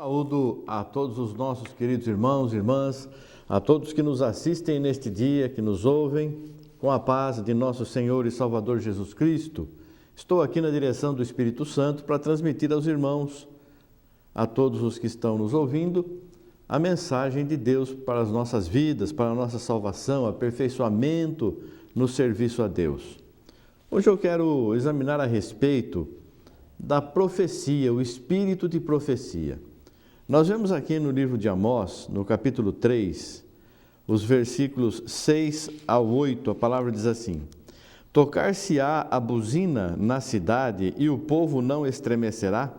Saúdo a todos os nossos queridos irmãos e irmãs, a todos que nos assistem neste dia, que nos ouvem, com a paz de nosso Senhor e Salvador Jesus Cristo. Estou aqui na direção do Espírito Santo para transmitir aos irmãos, a todos os que estão nos ouvindo, a mensagem de Deus para as nossas vidas, para a nossa salvação, aperfeiçoamento no serviço a Deus. Hoje eu quero examinar a respeito da profecia, o espírito de profecia. Nós vemos aqui no livro de Amós, no capítulo 3, os versículos 6 ao 8, a palavra diz assim: Tocar-se-á a buzina na cidade e o povo não estremecerá?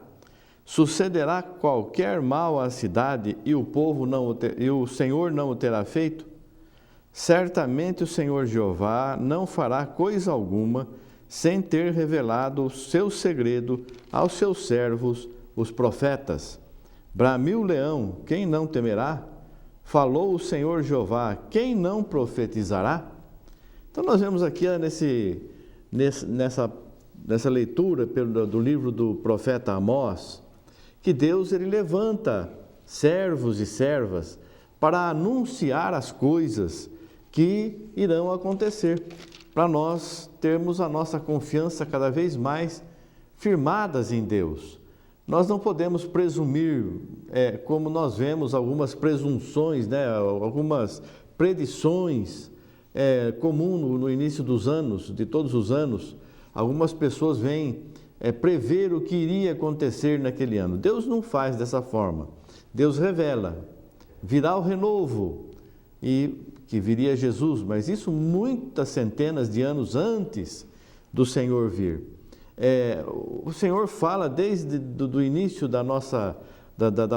Sucederá qualquer mal à cidade e o Senhor não o terá feito? Certamente o Senhor Jeová não fará coisa alguma sem ter revelado o seu segredo aos seus servos, os profetas. Bramiu o leão, quem não temerá? Falou o Senhor Jeová, quem não profetizará? Então nós vemos aqui nessa leitura do livro do profeta Amós, que Deus ele levanta servos e servas para anunciar as coisas que irão acontecer, para nós termos a nossa confiança cada vez mais firmadas em Deus. Nós não podemos presumir, como nós vemos algumas presunções, algumas predições comum no início dos anos, de todos os anos. Algumas pessoas vêm prever o que iria acontecer naquele ano. Deus não faz dessa forma. Deus revela, virá o renovo, e que viria Jesus, mas isso muitas centenas de anos antes do Senhor vir. O Senhor fala desde o início da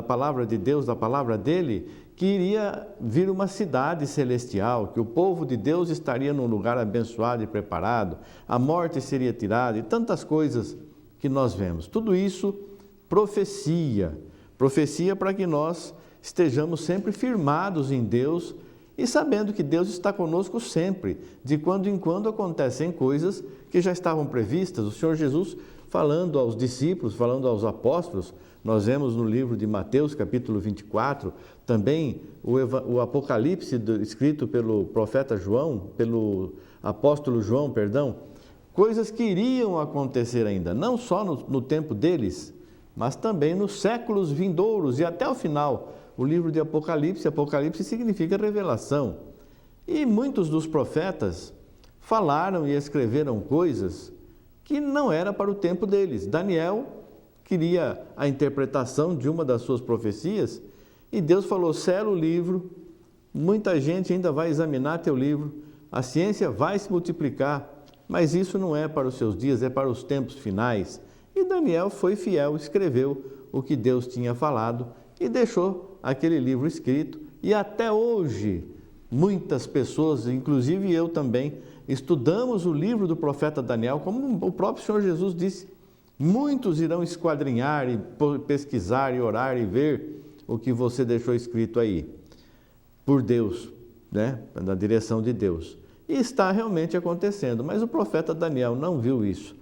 palavra de Deus, da palavra dele, que iria vir uma cidade celestial, que o povo de Deus estaria num lugar abençoado e preparado, a morte seria tirada e tantas coisas que nós vemos. Tudo isso profecia para que nós estejamos sempre firmados em Deus e sabendo que Deus está conosco sempre. De quando em quando acontecem coisas que já estavam previstas. O Senhor Jesus falando aos discípulos, falando aos apóstolos, nós vemos no livro de Mateus, capítulo 24, também o Apocalipse escrito pelo profeta João, pelo apóstolo João, coisas que iriam acontecer ainda, não só no tempo deles, mas também nos séculos vindouros e até o final. O livro de Apocalipse significa revelação. E muitos dos profetas falaram e escreveram coisas que não era para o tempo deles. Daniel queria a interpretação de uma das suas profecias e Deus falou: sela o livro, muita gente ainda vai examinar teu livro, a ciência vai se multiplicar, mas isso não é para os seus dias, é para os tempos finais. E Daniel foi fiel, escreveu o que Deus tinha falado e deixou aquele livro escrito. E até hoje, muitas pessoas, inclusive eu também, estudamos o livro do profeta Daniel, como o próprio Senhor Jesus disse. Muitos irão esquadrinhar e pesquisar e orar e ver o que você deixou escrito aí, por Deus, na direção de Deus. E está realmente acontecendo, mas o profeta Daniel não viu isso.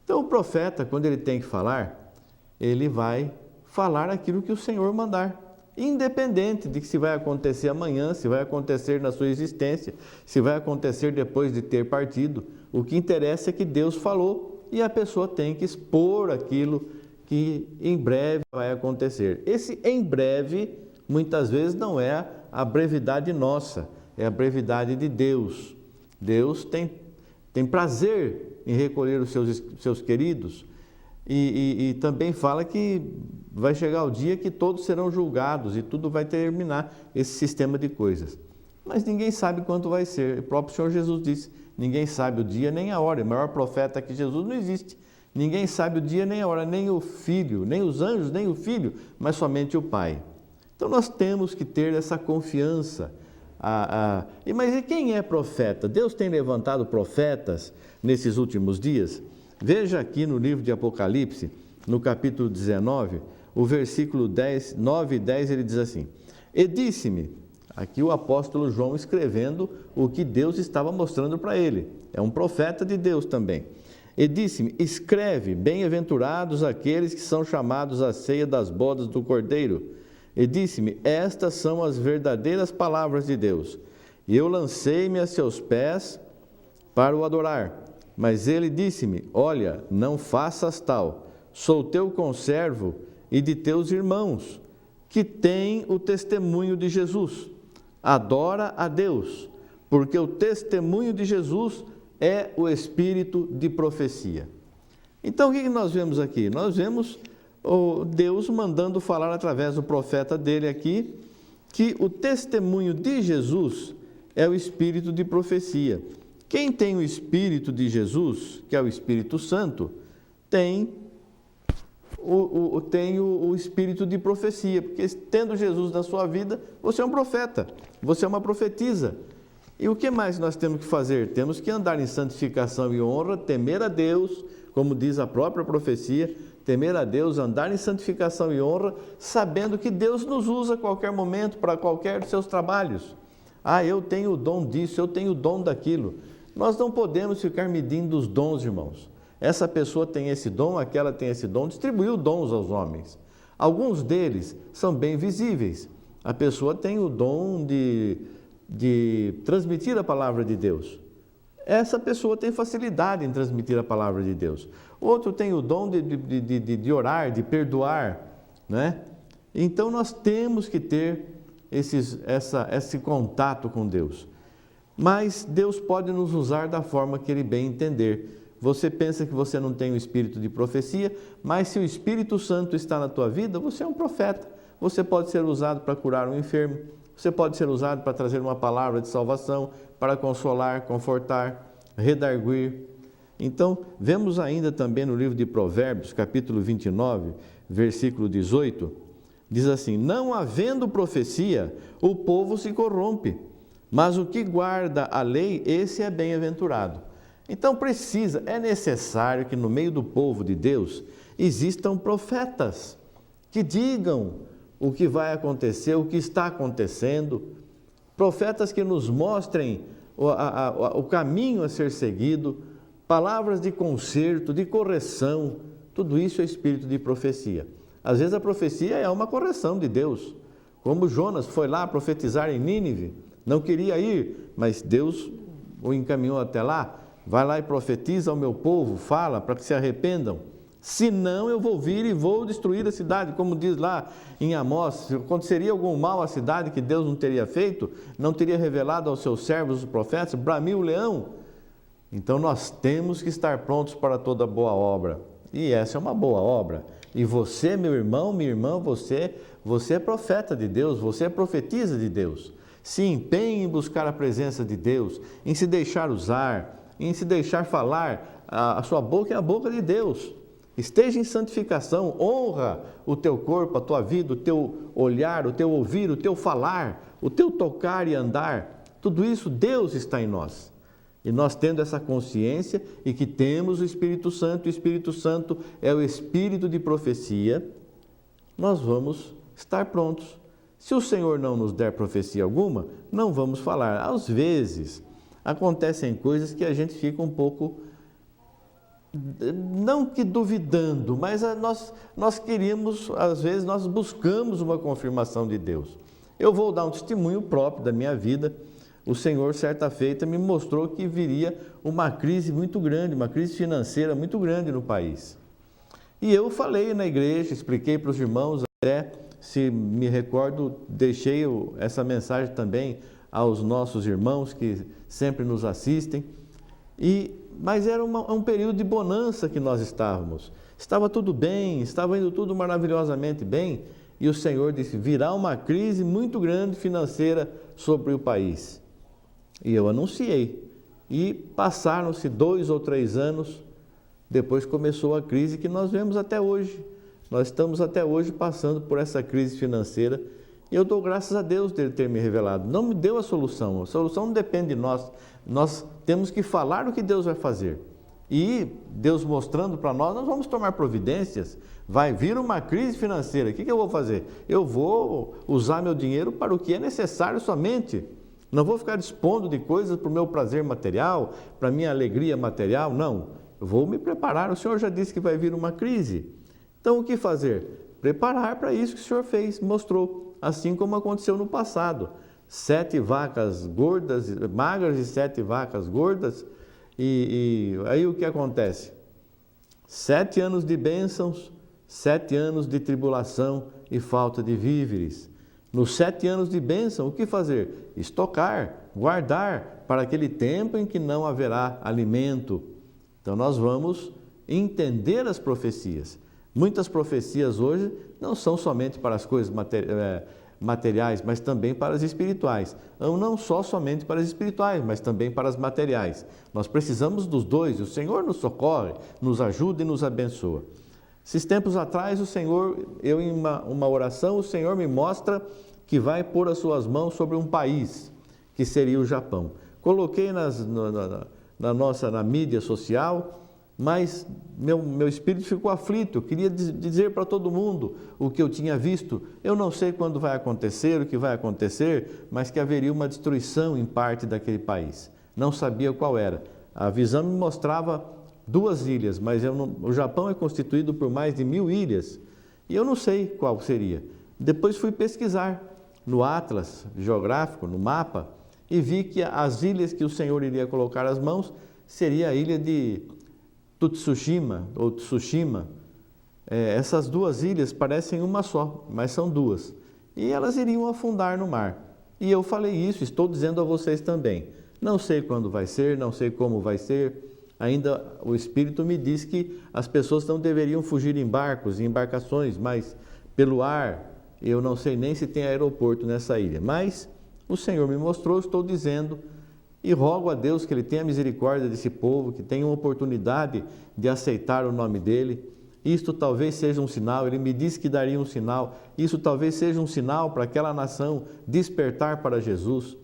Então o profeta, quando ele tem que falar, ele vai falar aquilo que o Senhor mandar. Independente de que se vai acontecer amanhã, se vai acontecer na sua existência, se vai acontecer depois de ter partido, o que interessa é que Deus falou e a pessoa tem que expor aquilo que em breve vai acontecer. Esse em breve, muitas vezes, não é a brevidade nossa, é a brevidade de Deus. Deus tem prazer em recolher os seus queridos e também fala que vai chegar o dia que todos serão julgados e tudo vai terminar, esse sistema de coisas. Mas ninguém sabe quanto vai ser. O próprio Senhor Jesus disse: ninguém sabe o dia nem a hora. O maior profeta que Jesus não existe. Ninguém sabe o dia nem a hora, nem o Filho, nem os anjos, nem o Filho, mas somente o Pai. Então nós temos que ter essa confiança. Mas e quem é profeta? Deus tem levantado profetas nesses últimos dias? Veja aqui no livro de Apocalipse, no capítulo 19, o versículo 9 e 10, ele diz assim: E disse-me, aqui o apóstolo João escrevendo o que Deus estava mostrando para ele. É um profeta de Deus também. e disse-me: escreve, bem-aventurados aqueles que são chamados à ceia das bodas do Cordeiro. E disse-me: estas são as verdadeiras palavras de Deus. E eu lancei-me a seus pés para o adorar. Mas ele disse-me: olha, não faças tal, sou teu conservo e de teus irmãos, que têm o testemunho de Jesus. Adora a Deus, porque o testemunho de Jesus é o espírito de profecia. Então, o que nós vemos aqui? Nós vemos Deus mandando falar através do profeta dele aqui, que o testemunho de Jesus é o espírito de profecia. Quem tem o espírito de Jesus, que é o Espírito Santo, tem o espírito de profecia, porque tendo Jesus na sua vida, você é um profeta, você é uma profetisa. E o que mais nós temos que fazer? Temos que andar em santificação e honra, temer a Deus, como diz a própria profecia, temer a Deus, andar em santificação e honra, sabendo que Deus nos usa a qualquer momento para qualquer dos seus trabalhos. Ah, eu tenho o dom disso, eu tenho o dom daquilo. Nós não podemos ficar medindo os dons, irmãos. Essa pessoa tem esse dom, aquela tem esse dom, distribuiu dons aos homens. Alguns deles são bem visíveis. A pessoa tem o dom de transmitir a palavra de Deus. Essa pessoa tem facilidade em transmitir a palavra de Deus. Outro tem o dom de orar, de perdoar, né? Então nós temos que ter esse contato com Deus. Mas Deus pode nos usar da forma que Ele bem entender. Você pensa que você não tem o espírito de profecia, mas se o Espírito Santo está na tua vida, você é um profeta. Você pode ser usado para curar um enfermo, você pode ser usado para trazer uma palavra de salvação, para consolar, confortar, redarguir. Então, vemos ainda também no livro de Provérbios, capítulo 29, versículo 18, diz assim: não havendo profecia, o povo se corrompe, mas o que guarda a lei, esse é bem-aventurado. Então é necessário que no meio do povo de Deus existam profetas que digam o que vai acontecer, o que está acontecendo, profetas que nos mostrem o caminho a ser seguido, palavras de conserto, de correção, tudo isso é espírito de profecia. Às vezes a profecia é uma correção de Deus, como Jonas foi lá profetizar em Nínive, não queria ir, mas Deus o encaminhou até lá. Vai lá e profetiza ao meu povo, fala para que se arrependam. Senão eu vou vir e vou destruir a cidade, como diz lá em Amós. Se aconteceria algum mal à cidade que Deus não teria feito, não teria revelado aos seus servos, os profetas, bramiu o leão. Então nós temos que estar prontos para toda boa obra. E essa é uma boa obra. E você, meu irmão, minha irmã, você é profeta de Deus, você é profetisa de Deus. Se empenhe em buscar a presença de Deus, em se deixar usar, em se deixar falar. A sua boca é a boca de Deus. Esteja em santificação, honra o teu corpo, a tua vida, o teu olhar, o teu ouvir, o teu falar, o teu tocar e andar. Tudo isso, Deus está em nós. E nós tendo essa consciência e que temos o Espírito Santo é o Espírito de profecia, nós vamos estar prontos. Se o Senhor não nos der profecia alguma, não vamos falar. Às vezes, acontecem coisas que a gente fica um pouco, não que duvidando, mas nós queríamos, às vezes nós buscamos uma confirmação de Deus. Eu vou dar um testemunho próprio da minha vida. O Senhor, certa feita, me mostrou que viria uma crise muito grande, uma crise financeira muito grande no país. E eu falei na igreja, expliquei para os irmãos, até, se me recordo, deixei essa mensagem também aos nossos irmãos que sempre nos assistem. Mas era um período de bonança que nós estávamos. Estava tudo bem, estava indo tudo maravilhosamente bem. E o Senhor disse, virá uma crise muito grande financeira sobre o país. E eu anunciei. E passaram-se 2 ou 3 anos, depois começou a crise que nós vemos até hoje. Nós estamos até hoje passando por essa crise financeira. E eu dou graças a Deus dele ter me revelado. Não me deu a solução não depende de nós. Nós temos que falar o que Deus vai fazer. E Deus mostrando para nós, nós vamos tomar providências. Vai vir uma crise financeira, o que eu vou fazer? Eu vou usar meu dinheiro para o que é necessário somente. Não vou ficar dispondo de coisas para o meu prazer material, para a minha alegria material, não. vou me preparar. O Senhor já disse que vai vir uma crise. Então, o que fazer? Preparar para isso que o Senhor fez, mostrou, assim como aconteceu no passado. 7 vacas gordas, magras e 7 vacas gordas, e aí o que acontece? 7 anos de bênçãos, 7 anos de tribulação e falta de víveres. Nos 7 anos de bênção, o que fazer? Estocar, guardar para aquele tempo em que não haverá alimento. Então nós vamos entender as profecias. Muitas profecias hoje não são somente para as coisas materiais, mas também para as espirituais. Não só somente para as espirituais, mas também para as materiais. Nós precisamos dos dois, e o Senhor nos socorre, nos ajuda e nos abençoa. Esses tempos atrás, o Senhor, em uma oração, o Senhor me mostra que vai pôr as suas mãos sobre um país, que seria o Japão. Coloquei na mídia social, mas meu espírito ficou aflito. Eu queria dizer para todo mundo o que eu tinha visto. Eu não sei quando vai acontecer, o que vai acontecer, mas que haveria uma destruição em parte daquele país. Não sabia qual era. A visão me mostrava 2 ilhas, mas o Japão é constituído por mais de 1000 ilhas e eu não sei qual seria. Depois fui pesquisar no Atlas geográfico, no mapa, e vi que as ilhas que o Senhor iria colocar as mãos seria a ilha de Tsushima ou Tsushima. Essas 2 ilhas parecem uma só, mas são 2. E elas iriam afundar no mar. E eu falei isso, estou dizendo a vocês também. Não sei quando vai ser, não sei como vai ser. Ainda o Espírito me diz que as pessoas não deveriam fugir em barcos, em embarcações, mas pelo ar. Eu não sei nem se tem aeroporto nessa ilha. Mas o Senhor me mostrou, estou dizendo. E rogo a Deus que Ele tenha misericórdia desse povo, que tenha uma oportunidade de aceitar o nome dEle. Isto talvez seja um sinal, Ele me disse que daria um sinal, isso talvez seja um sinal para aquela nação despertar para Jesus.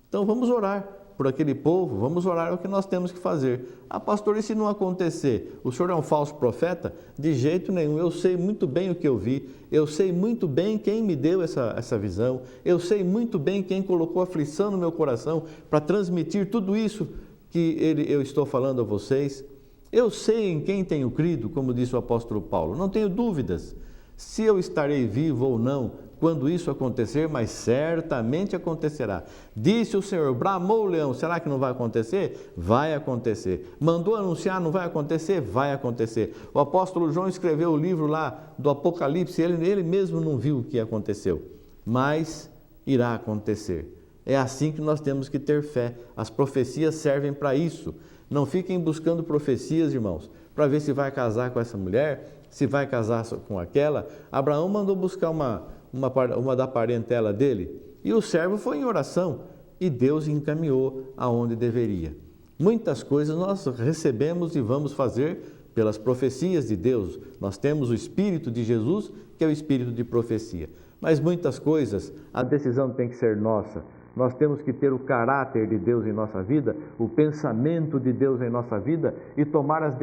Então vamos orar por aquele povo, vamos orar, é o que nós temos que fazer. Ah, pastor, e se não acontecer? O senhor é um falso profeta? De jeito nenhum, eu sei muito bem o que eu vi, eu sei muito bem quem me deu essa visão, eu sei muito bem quem colocou aflição no meu coração para transmitir tudo isso que eu estou falando a vocês. Eu sei em quem tenho crido, como disse o apóstolo Paulo, não tenho dúvidas se eu estarei vivo ou não quando isso acontecer, mas certamente acontecerá. Disse o Senhor, bramou o leão, será que não vai acontecer? Vai acontecer. Mandou anunciar, não vai acontecer? Vai acontecer. O apóstolo João escreveu o livro lá do Apocalipse, ele mesmo não viu o que aconteceu, mas irá acontecer. É assim que nós temos que ter fé. As profecias servem para isso. Não fiquem buscando profecias, irmãos, para ver se vai casar com essa mulher, se vai casar com aquela. Abraão mandou buscar uma da parentela dele, e o servo foi em oração, e Deus encaminhou aonde deveria. Muitas coisas nós recebemos e vamos fazer pelas profecias de Deus. Nós temos o Espírito de Jesus, que é o Espírito de profecia. Mas muitas coisas, a decisão tem que ser nossa. Nós temos que ter o caráter de Deus em nossa vida, o pensamento de Deus em nossa vida e tomar as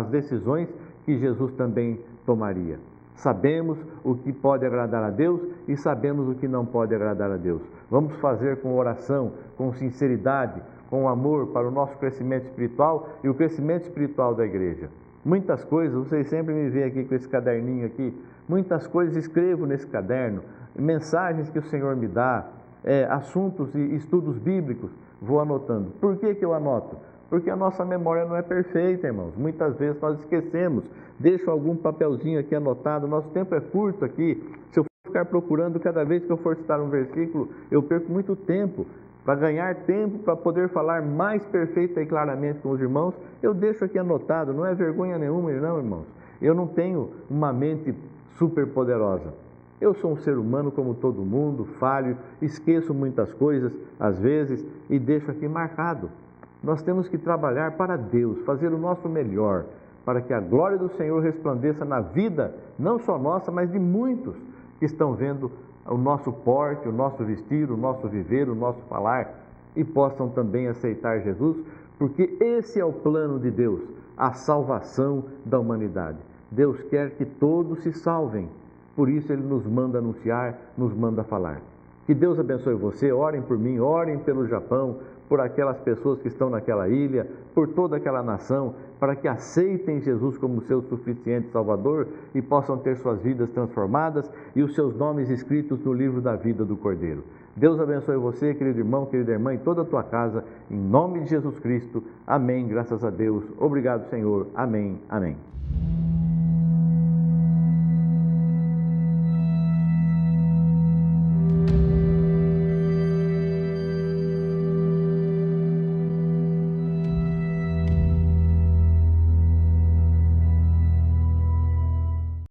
decisões que Jesus também tomaria. Sabemos o que pode agradar a Deus e sabemos o que não pode agradar a Deus. Vamos fazer com oração, com sinceridade, com amor para o nosso crescimento espiritual e o crescimento espiritual da igreja. Muitas coisas, vocês sempre me veem aqui com esse caderninho aqui, muitas coisas escrevo nesse caderno, mensagens que o Senhor me dá, assuntos e estudos bíblicos, vou anotando. Por que eu anoto? Porque a nossa memória não é perfeita, irmãos. Muitas vezes nós esquecemos. Deixo algum papelzinho aqui anotado. Nosso tempo é curto aqui. Se eu for ficar procurando, cada vez que eu for citar um versículo, eu perco muito tempo. Para ganhar tempo, para poder falar mais perfeita e claramente com os irmãos, eu deixo aqui anotado. Não é vergonha nenhuma, não, irmãos. Eu não tenho uma mente super poderosa. Eu sou um ser humano como todo mundo, falho, esqueço muitas coisas, às vezes, e deixo aqui marcado. Nós temos que trabalhar para Deus, fazer o nosso melhor, para que a glória do Senhor resplandeça na vida, não só nossa, mas de muitos que estão vendo o nosso porte, o nosso vestir, o nosso viver, o nosso falar, e possam também aceitar Jesus, porque esse é o plano de Deus, a salvação da humanidade. Deus quer que todos se salvem, por isso Ele nos manda anunciar, nos manda falar. Que Deus abençoe você, orem por mim, orem pelo Japão, por aquelas pessoas que estão naquela ilha, por toda aquela nação, para que aceitem Jesus como seu suficiente Salvador e possam ter suas vidas transformadas e os seus nomes escritos no livro da vida do Cordeiro. Deus abençoe você, querido irmão, querida irmã, e toda a tua casa, em nome de Jesus Cristo. Amém, graças a Deus. Obrigado, Senhor. Amém, amém.